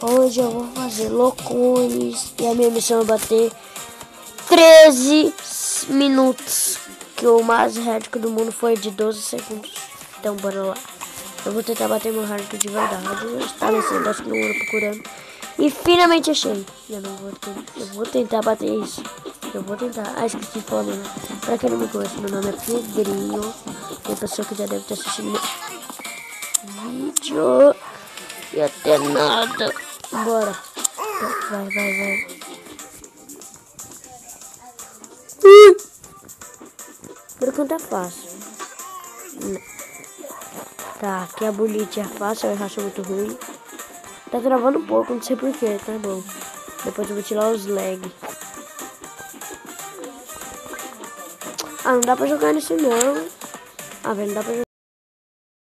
Hoje eu vou fazer loucuras e a minha missão é bater 13 minutos, que o mais rápido do mundo foi de 12 segundos. Então bora lá. Eu vou tentar bater meu rápido de verdade. Eu estava nesse negócio do mundo procurando e finalmente achei. Eu vou tentar bater isso. Eu vou tentar. Ah, esqueci de falar, né? Pra quem não me conhece, meu nome é Pedrinho. Tem pessoa que já deve estar assistindo meu vídeo. E até nada. Bora. Vai. Por enquanto é fácil. Tá, aqui a bolite é fácil, eu acho muito ruim. Tá travando um pouco, não sei porquê, tá bom. Depois eu vou tirar os lag. Ah, não dá pra jogar nisso não. Ah, velho, não dá pra